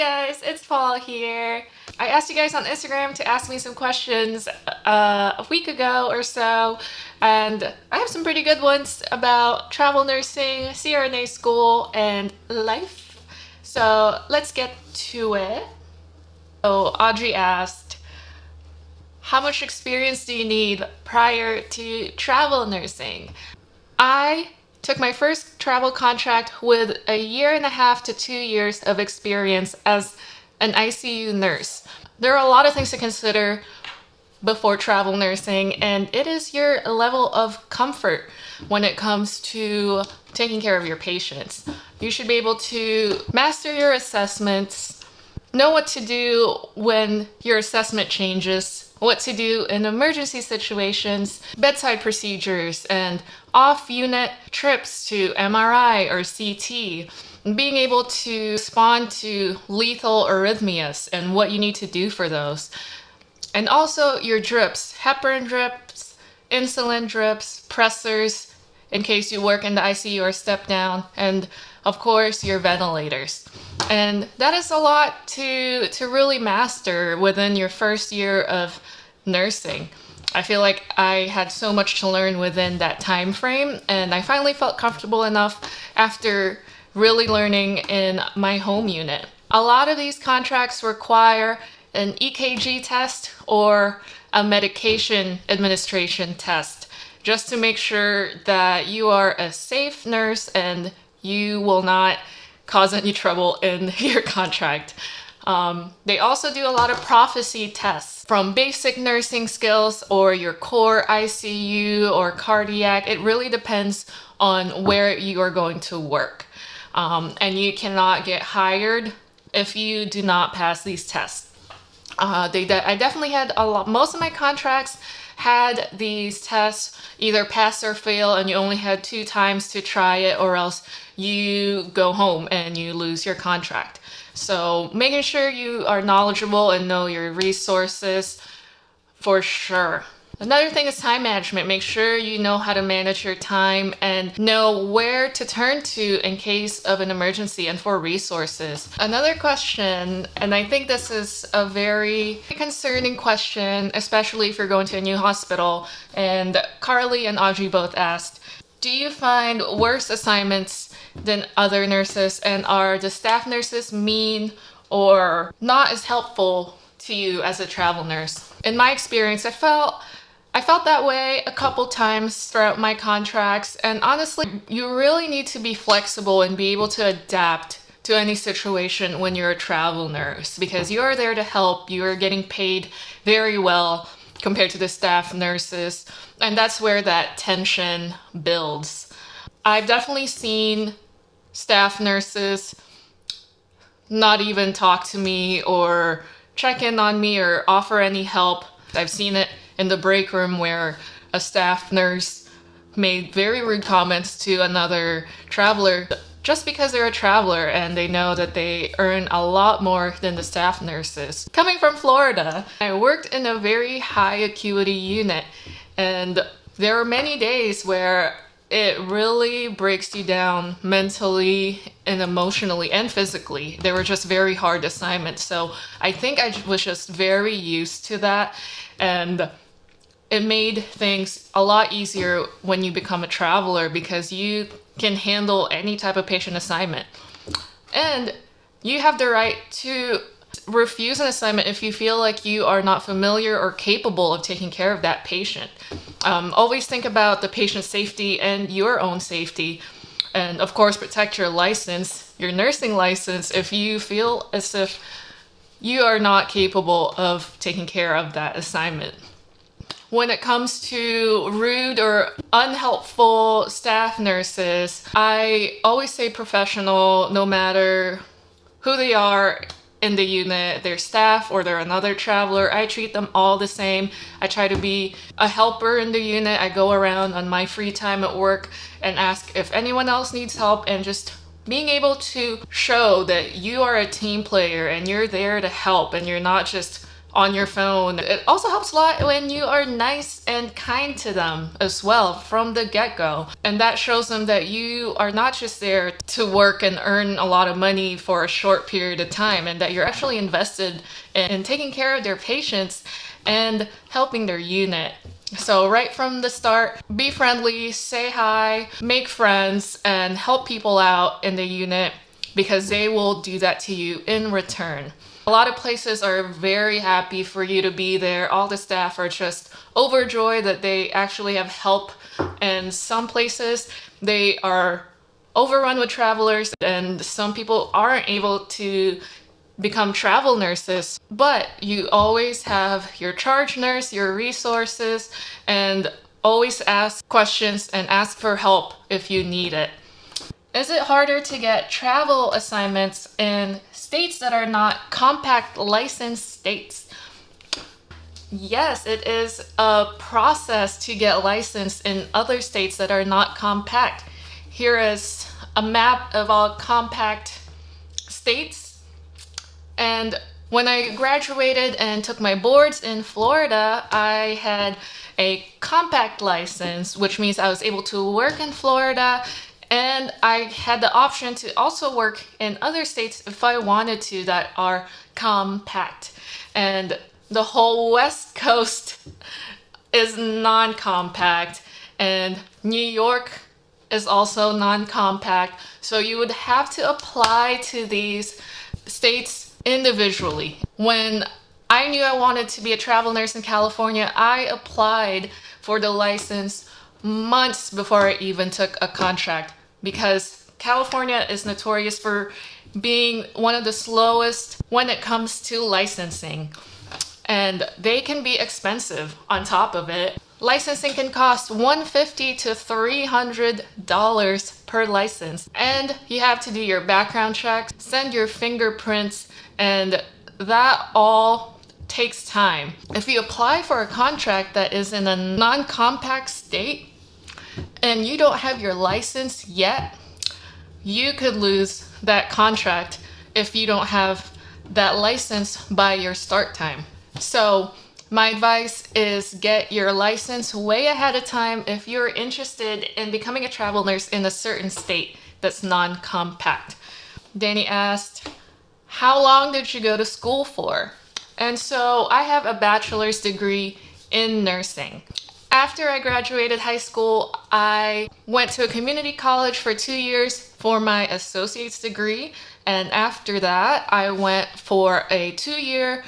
guys, it's Paul here. I asked you guys on Instagram to ask me some questions a week ago or so, and I have some pretty good ones about travel nursing, CRNA school, and life. So let's get to it. So Audrey asked, how much experience do you need prior to travel nursing? I took my first travel contract with 1.5 to 2 years of experience as an ICU nurse. There are a lot of things to consider before travel nursing, and it is your level of comfort when it comes to taking care of your patients. You should be able to master your assessments, know what to do when your assessment changes, what to do in emergency situations, bedside procedures, and off-unit trips to MRI or CT, being able to respond to lethal arrhythmias and what you need to do for those. And also your drips, heparin drips, insulin drips, pressors, in case you work in the ICU or step down, and of course your ventilators. And that is a lot to really master within your first year of nursing. I feel like I had so much to learn within that time frame, and I finally felt comfortable enough after really learning in my home unit. A lot of these contracts require an EKG test or a medication administration test, just to make sure that you are a safe nurse and you will not cause any trouble in your contract. They also do a lot of prophecy tests, from basic nursing skills or your core ICU or cardiac. It really depends on where you are going to work. And you cannot get hired if you do not pass these tests. I definitely had most of my contracts had these tests, either pass or fail, and you only had 2 times to try it, or else you go home and you lose your contract. So making sure you are knowledgeable and know your resources for sure. Another thing is time management. Make sure you know how to manage your time and know where to turn to in case of an emergency and for resources. Another question, and I think this is a very concerning question, especially if you're going to a new hospital, and Carly and Audrey both asked, do you find worse assignments than other nurses, and are the staff nurses mean or not as helpful to you as a travel nurse? In my experience, I felt that way a couple times throughout my contracts, and honestly, you really need to be flexible and be able to adapt to any situation when you're a travel nurse, because you're there to help. You are getting paid very well compared to the staff nurses, and that's where that tension builds. I've definitely seen staff nurses not even talk to me or check in on me or offer any help. I've seen it in the break room where a staff nurse made very rude comments to another traveler just because they're a traveler and they know that they earn a lot more than the staff nurses. Coming from Florida, I worked in a very high acuity unit, and there are many days where it really breaks you down mentally and emotionally and physically. They were just very hard assignments. So I think I was just very used to that, and it made things a lot easier when you become a traveler because you can handle any type of patient assignment. And you have the right to refuse an assignment if you feel like you are not familiar or capable of taking care of that patient. Always think about the patient's safety and your own safety. And of course, protect your license, your nursing license, if you feel as if you are not capable of taking care of that assignment. When it comes to rude or unhelpful staff nurses, I always say professional, no matter who they are in the unit, their staff or they're another traveler. I treat them all the same. I try to be a helper in the unit. I go around on my free time at work and ask if anyone else needs help, and just being able to show that you are a team player and you're there to help and you're not just on your phone. It also helps a lot when you are nice and kind to them as well from the get-go. And that shows them that you are not just there to work and earn a lot of money for a short period of time, and that you're actually invested in taking care of their patients and helping their unit. So right from the start, be friendly, say hi, make friends, and help people out in the unit because they will do that to you in return. A lot of places are very happy for you to be there. All the staff are just overjoyed that they actually have help. And some places, they are overrun with travelers, and some people aren't able to become travel nurses. But you always have your charge nurse, your resources, and always ask questions and ask for help if you need it. Is it harder to get travel assignments in states that are not compact licensed states? Yes, it is a process to get licensed in other states that are not compact. Here is a map of all compact states. And when I graduated and took my boards in Florida, I had a compact license, which means I was able to work in Florida. And I had the option to also work in other states if I wanted to that are compact. And the whole West Coast is non-compact, and New York is also non-compact. So you would have to apply to these states individually. When I knew I wanted to be a travel nurse in California, I applied for the license months before I even took a contract, because California is notorious for being one of the slowest when it comes to licensing. And they can be expensive on top of it. Licensing can cost $150 to $300 per license. And you have to do your background checks, send your fingerprints, and that all takes time. If you apply for a contract that is in a non-compact state, and you don't have your license yet, you could lose that contract if you don't have that license by your start time. So my advice is get your license way ahead of time if you're interested in becoming a travel nurse in a certain state that's non-compact. Danny asked, how long did you go to school for? And so I have a bachelor's degree in nursing. After I graduated high school, I went to a community college for 2 years for my associate's degree. And after that, I went for a 2-year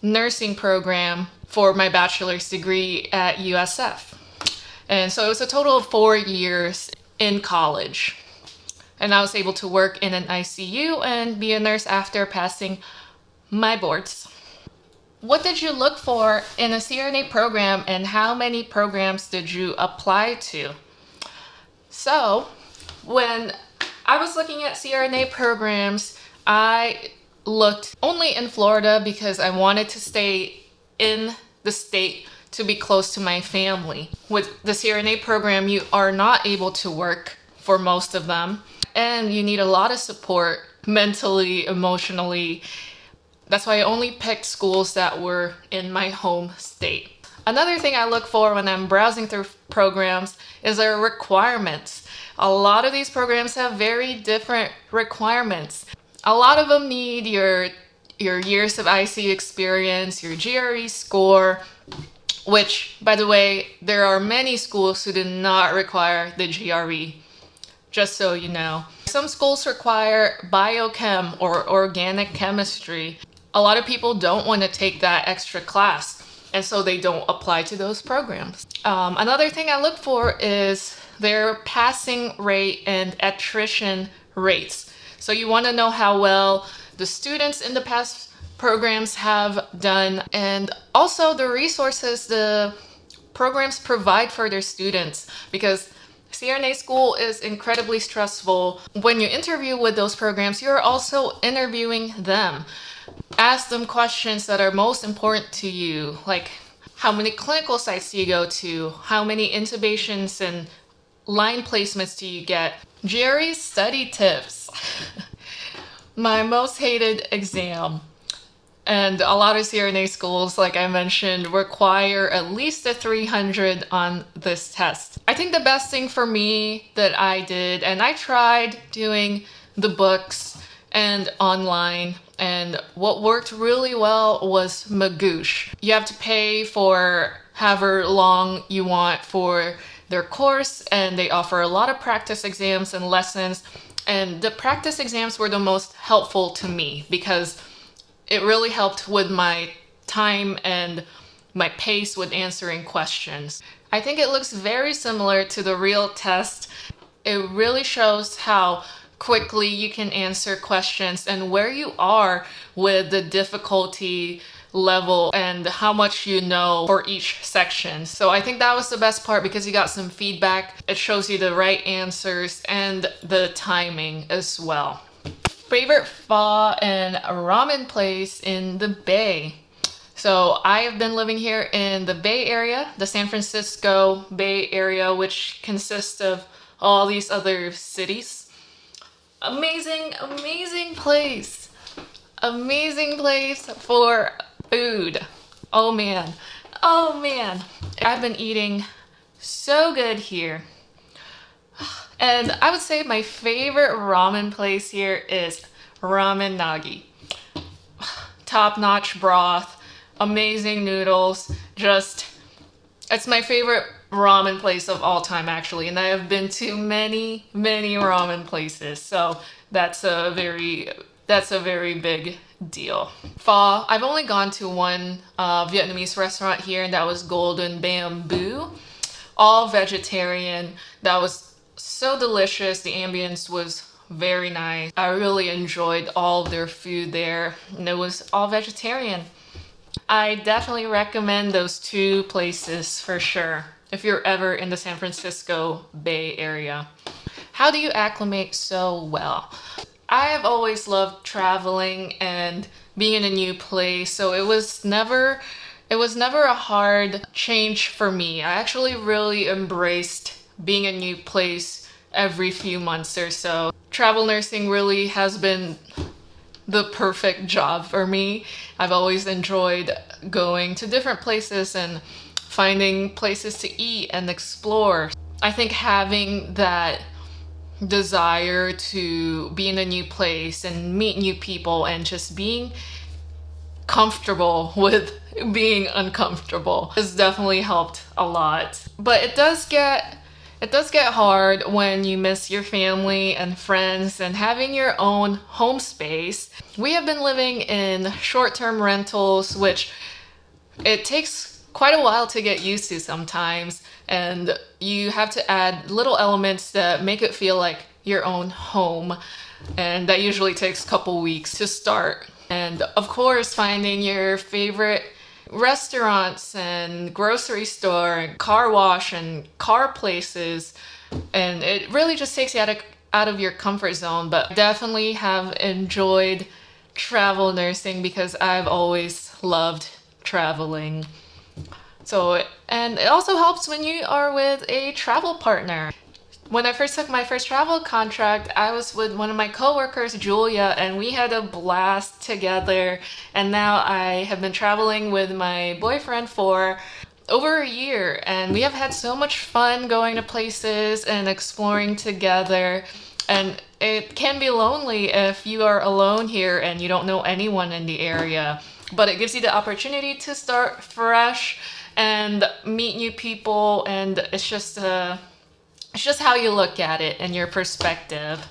nursing program for my bachelor's degree at USF. And so it was a total of 4 years in college. And I was able to work in an ICU and be a nurse after passing my boards. What did you look for in a CRNA program, and how many programs did you apply to? So when I was looking at CRNA programs, I looked only in Florida because I wanted to stay in the state to be close to my family. With the CRNA program, you are not able to work for most of them, and you need a lot of support mentally, emotionally. That's why I only picked schools that were in my home state. Another thing I look for when I'm browsing through programs is their requirements. A lot of these programs have very different requirements. A lot of them need your years of ICU experience, your GRE score, which, by the way, there are many schools who do not require the GRE, just so you know. Some schools require biochem or organic chemistry. A lot of people don't want to take that extra class, and so they don't apply to those programs. Another thing I look for is their passing rate and attrition rates. So you want to know how well the students in the past programs have done, and also the resources the programs provide for their students, because CRNA school is incredibly stressful. When you interview with those programs, you're also interviewing them. Ask them questions that are most important to you, like how many clinical sites do you go to? How many intubations and line placements do you get? GRE study tips. My most hated exam. And a lot of CRNA schools, like I mentioned, require at least a 300 on this test. I think the best thing for me that I did, and I tried doing the books and online, and what worked really well was Magoosh. You have to pay for however long you want for their course, and they offer a lot of practice exams and lessons. And the practice exams were the most helpful to me because it really helped with my time and my pace with answering questions. I think it looks very similar to the real test. It really shows how quickly you can answer questions and where you are with the difficulty level and how much you know for each section. So I think that was the best part because you got some feedback. It shows you the right answers and the timing as well. Favorite pho and ramen place in the Bay. So I have been living here in the Bay Area, the San Francisco Bay Area, which consists of all these other cities. Amazing, amazing place. Amazing place for food. Oh man. Oh man. I've been eating so good here. And I would say my favorite ramen place here is Ramen Nagi. Top-notch broth, amazing noodles, it's my favorite ramen place of all time actually, and I have been to many, many ramen places, so that's a very big deal. Pho, I've only gone to one Vietnamese restaurant here, and that was Golden Bamboo. All vegetarian. That was so delicious. The ambience was very nice. I really enjoyed all of their food there, and it was all vegetarian. I definitely recommend those two places for sure if you're ever in the San Francisco Bay Area. How do you acclimate so well? I have always loved traveling and being in a new place, so it was never a hard change for me. I actually really embraced being in a new place every few months or so. Travel nursing really has been the perfect job for me. I've always enjoyed going to different places and finding places to eat and explore. I think having that desire to be in a new place and meet new people and just being comfortable with being uncomfortable has definitely helped a lot. But it does get hard when you miss your family and friends and having your own home space. We have been living in short-term rentals, which it takes quite a while to get used to sometimes, and you have to add little elements that make it feel like your own home, and that usually takes a couple weeks to start. And of course, finding your favorite restaurants and grocery store and car wash and car places, and it really just takes you out of your comfort zone. But I definitely have enjoyed travel nursing because I've always loved traveling. And it also helps when you are with a travel partner. When I first took my first travel contract, I was with one of my coworkers, Julia, and we had a blast together. And now I have been traveling with my boyfriend for over a year, and we have had so much fun going to places and exploring together. And it can be lonely if you are alone here and you don't know anyone in the area, but it gives you the opportunity to start fresh and meet new people, and it's just how you look at it and your perspective.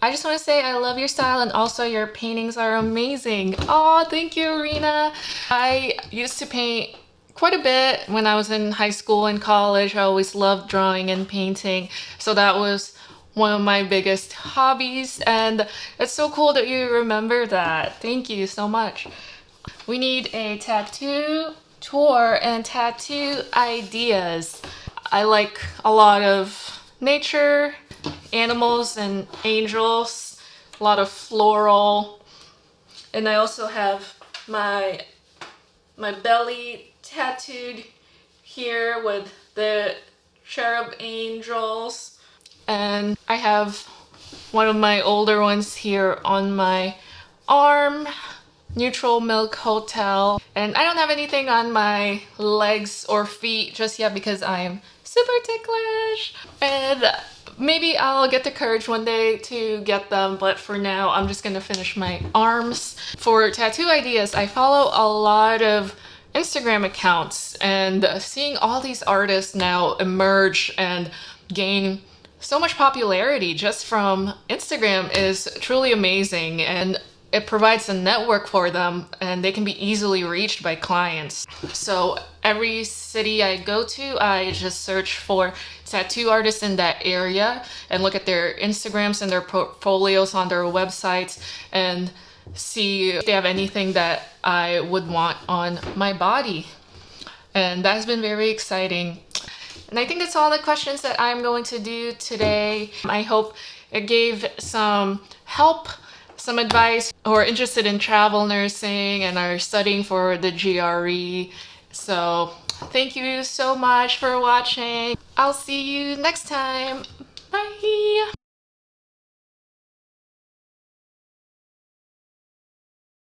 I just want to say I love your style, and also your paintings are amazing. Oh, thank you, Rena. I used to paint quite a bit when I was in high school and college. I always loved drawing and painting, so that was one of my biggest hobbies, and it's so cool that you remember that. Thank you so much. We need a tattoo tour and tattoo ideas. I like a lot of nature, animals and angels, a lot of floral, and I also have my belly tattooed here with the cherub angels, and I have one of my older ones here on my arm neutral milk hotel. And I don't have anything on my legs or feet just yet because I am super ticklish. And maybe I'll get the courage one day to get them, but for now I'm just gonna finish my arms. For tattoo ideas, I follow a lot of Instagram accounts, and seeing all these artists now emerge and gain so much popularity just from Instagram is truly amazing, and it provides a network for them and they can be easily reached by clients. So every city I go to, I just search for tattoo artists in that area and look at their Instagrams and their portfolios on their websites and see if they have anything that I would want on my body. And that's been very exciting. And I think that's all the questions that I'm going to do today. I hope it gave some help, some advice, who are interested in travel nursing and are studying for the GRE. So thank you so much for watching. I'll see you next time. Bye.